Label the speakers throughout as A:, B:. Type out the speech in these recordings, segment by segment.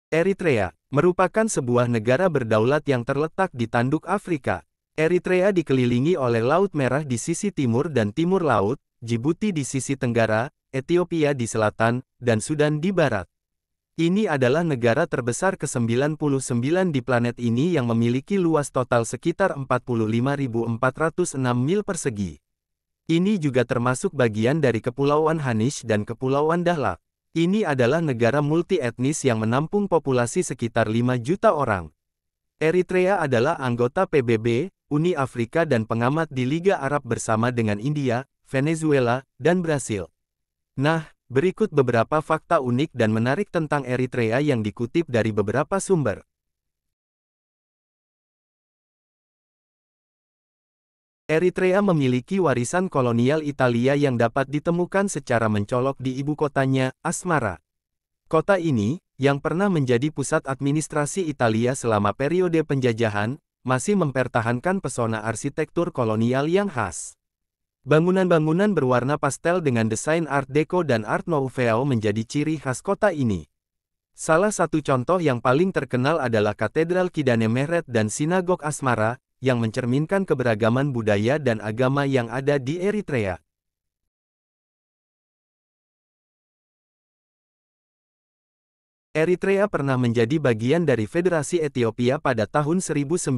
A: Eritrea merupakan sebuah negara berdaulat yang terletak di tanduk Afrika. Eritrea dikelilingi oleh Laut Merah di sisi timur dan timur laut, Djibouti di sisi tenggara, Ethiopia di selatan, dan Sudan di barat. Ini adalah negara terbesar ke-99 di planet ini yang memiliki luas total sekitar 45.406 mil persegi. Ini juga termasuk bagian dari Kepulauan Hanish dan Kepulauan Dahlak. Ini adalah negara multi-etnis yang menampung populasi sekitar 5 juta orang. Eritrea adalah anggota PBB, Uni Afrika dan pengamat di Liga Arab bersama dengan India, Venezuela, dan Brasil. Nah, berikut beberapa fakta unik dan menarik tentang Eritrea yang dikutip dari beberapa sumber. Eritrea memiliki warisan kolonial Italia yang dapat ditemukan secara mencolok di ibu kotanya, Asmara. Kota ini, yang pernah menjadi pusat administrasi Italia selama periode penjajahan, masih mempertahankan pesona arsitektur kolonial yang khas. Bangunan-bangunan berwarna pastel dengan desain Art Deco dan Art Nouveau menjadi ciri khas kota ini. Salah satu contoh yang paling terkenal adalah Katedral Kidane Mehret dan Sinagog Asmara, yang mencerminkan keberagaman budaya dan agama yang ada di Eritrea. Eritrea pernah menjadi bagian dari Federasi Ethiopia pada tahun 1952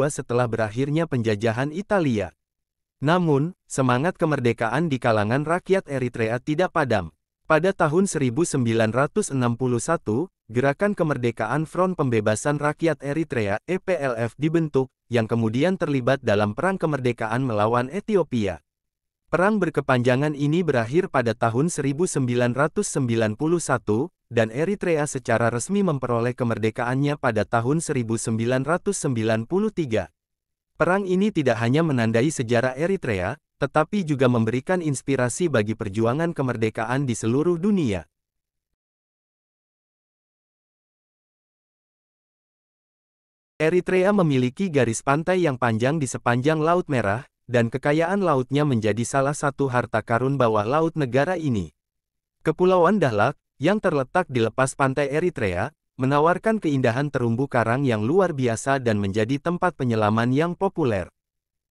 A: setelah berakhirnya penjajahan Italia. Namun, semangat kemerdekaan di kalangan rakyat Eritrea tidak padam. Pada tahun 1961, Gerakan Kemerdekaan Front Pembebasan Rakyat Eritrea (EPLF) dibentuk, yang kemudian terlibat dalam Perang Kemerdekaan melawan Ethiopia. Perang berkepanjangan ini berakhir pada tahun 1991, dan Eritrea secara resmi memperoleh kemerdekaannya pada tahun 1993. Perang ini tidak hanya menandai sejarah Eritrea, tetapi juga memberikan inspirasi bagi perjuangan kemerdekaan di seluruh dunia. Eritrea memiliki garis pantai yang panjang di sepanjang Laut Merah, dan kekayaan lautnya menjadi salah satu harta karun bawah laut negara ini. Kepulauan Dahlak, yang terletak di lepas pantai Eritrea, menawarkan keindahan terumbu karang yang luar biasa dan menjadi tempat penyelaman yang populer.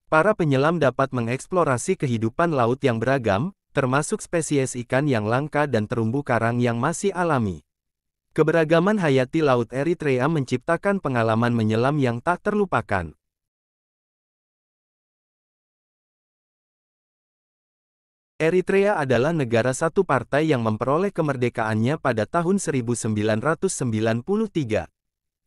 A: Para penyelam dapat mengeksplorasi kehidupan laut yang beragam, termasuk spesies ikan yang langka dan terumbu karang yang masih alami. Keberagaman hayati Laut Eritrea menciptakan pengalaman menyelam yang tak terlupakan. Eritrea adalah negara satu partai yang memperoleh kemerdekaannya pada tahun 1993.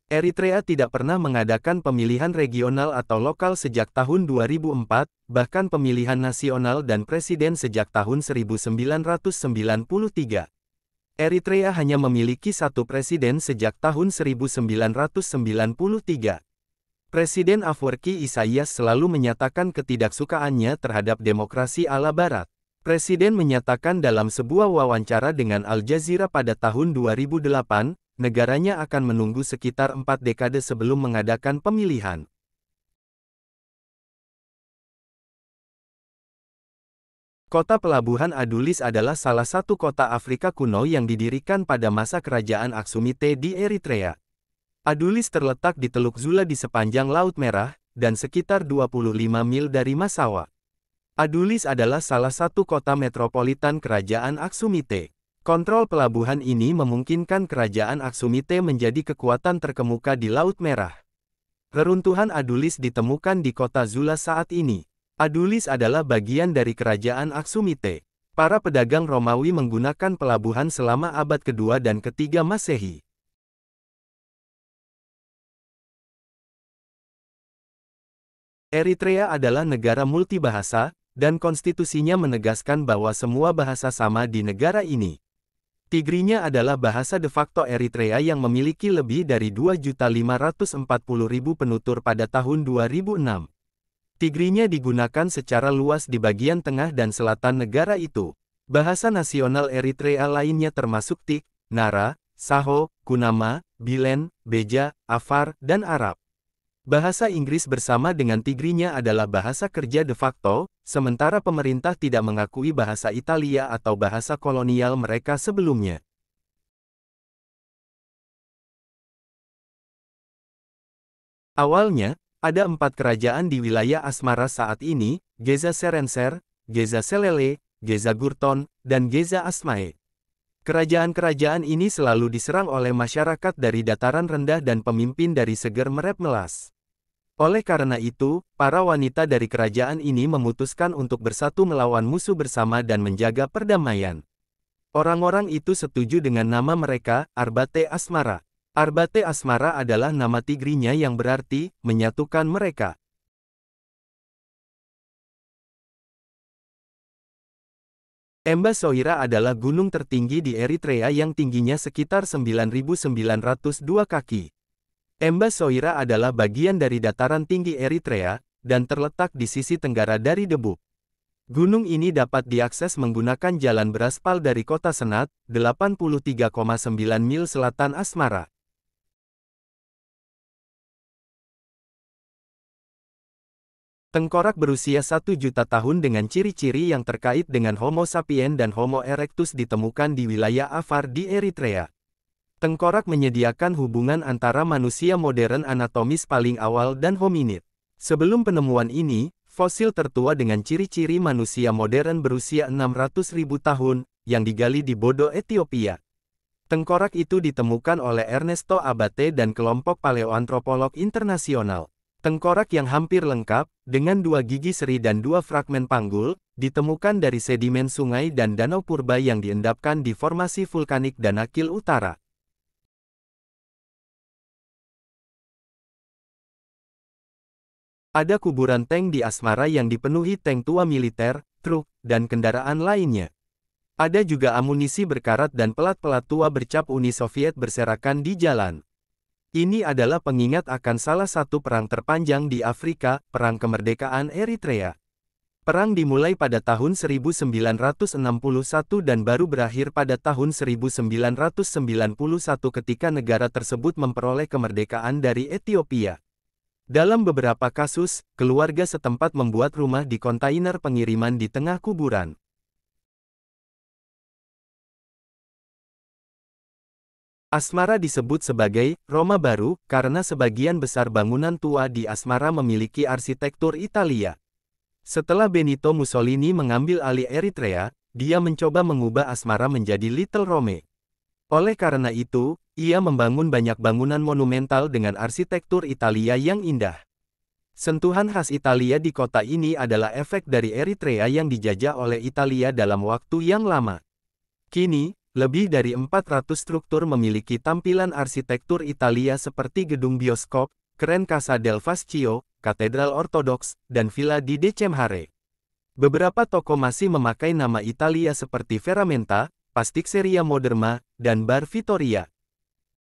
A: Eritrea tidak pernah mengadakan pemilihan regional atau lokal sejak tahun 2004, bahkan pemilihan nasional dan presiden sejak tahun 1993. Eritrea hanya memiliki satu presiden sejak tahun 1993. Presiden Afwerki Isaias selalu menyatakan ketidaksukaannya terhadap demokrasi ala Barat. Presiden menyatakan dalam sebuah wawancara dengan Al Jazeera pada tahun 2008, negaranya akan menunggu sekitar 4 dekade sebelum mengadakan pemilihan. Kota pelabuhan Adulis adalah salah satu kota Afrika kuno yang didirikan pada masa kerajaan Aksumite di Eritrea. Adulis terletak di Teluk Zula di sepanjang Laut Merah, dan sekitar 25 mil dari Massawa. Adulis adalah salah satu kota metropolitan kerajaan Aksumite. Kontrol pelabuhan ini memungkinkan kerajaan Aksumite menjadi kekuatan terkemuka di Laut Merah. Reruntuhan Adulis ditemukan di kota Zula saat ini. Adulis adalah bagian dari kerajaan Aksumite. Para pedagang Romawi menggunakan pelabuhan selama abad kedua dan ketiga Masehi. Eritrea adalah negara multibahasa, dan konstitusinya menegaskan bahwa semua bahasa sama di negara ini. Tigrinya adalah bahasa de facto Eritrea yang memiliki lebih dari 2.540.000 penutur pada tahun 2006. Tigrinya digunakan secara luas di bagian tengah dan selatan negara itu. Bahasa nasional Eritrea lainnya termasuk Tik, Nara, Saho, Kunama, Bilen, Beja, Afar, dan Arab. Bahasa Inggris bersama dengan Tigrinya adalah bahasa kerja de facto, sementara pemerintah tidak mengakui bahasa Italia atau bahasa kolonial mereka sebelumnya. Awalnya, ada 4 kerajaan di wilayah Asmara saat ini, Geza Serenser, Geza Selele, Geza Gurton, dan Geza Asmae. Kerajaan-kerajaan ini selalu diserang oleh masyarakat dari dataran rendah dan pemimpin dari Seger Merep Melas. Oleh karena itu, para wanita dari kerajaan ini memutuskan untuk bersatu melawan musuh bersama dan menjaga perdamaian. Orang-orang itu setuju dengan nama mereka, Arbate Asmara. Arbate Asmara adalah nama Tigrinya yang berarti, menyatukan mereka. Emba Soira adalah gunung tertinggi di Eritrea yang tingginya sekitar 9.902 kaki. Emba Soira adalah bagian dari dataran tinggi Eritrea, dan terletak di sisi tenggara dari Debuk. Gunung ini dapat diakses menggunakan jalan beraspal dari kota Senat, 83,9 mil selatan Asmara. Tengkorak berusia 1 juta tahun dengan ciri-ciri yang terkait dengan Homo sapiens dan Homo erectus ditemukan di wilayah Afar di Eritrea. Tengkorak menyediakan hubungan antara manusia modern anatomis paling awal dan hominid. Sebelum penemuan ini, fosil tertua dengan ciri-ciri manusia modern berusia 600.000 tahun, yang digali di Bodo, Ethiopia. Tengkorak itu ditemukan oleh Ernesto Abate dan kelompok paleoantropolog internasional. Tengkorak yang hampir lengkap, dengan 2 gigi seri dan 2 fragmen panggul, ditemukan dari sedimen sungai dan danau purba yang diendapkan di formasi vulkanik Danakil Utara. Ada kuburan tank di Asmara yang dipenuhi tank tua militer, truk, dan kendaraan lainnya. Ada juga amunisi berkarat dan pelat-pelat tua bercap Uni Soviet berserakan di jalan. Ini adalah pengingat akan salah satu perang terpanjang di Afrika, Perang Kemerdekaan Eritrea. Perang dimulai pada tahun 1961 dan baru berakhir pada tahun 1991 ketika negara tersebut memperoleh kemerdekaan dari Ethiopia. Dalam beberapa kasus, keluarga setempat membuat rumah di kontainer pengiriman di tengah kuburan. Asmara disebut sebagai Roma Baru karena sebagian besar bangunan tua di Asmara memiliki arsitektur Italia. Setelah Benito Mussolini mengambil alih Eritrea, dia mencoba mengubah Asmara menjadi Little Rome. Oleh karena itu, ia membangun banyak bangunan monumental dengan arsitektur Italia yang indah. Sentuhan khas Italia di kota ini adalah efek dari Eritrea yang dijajah oleh Italia dalam waktu yang lama. Kini, lebih dari 400 struktur memiliki tampilan arsitektur Italia seperti gedung bioskop, keren Casa del Fascio, katedral ortodoks, dan villa di Decemhare. Beberapa toko masih memakai nama Italia seperti Ferramenta, Pasticceria Moderna, dan Bar Vittoria.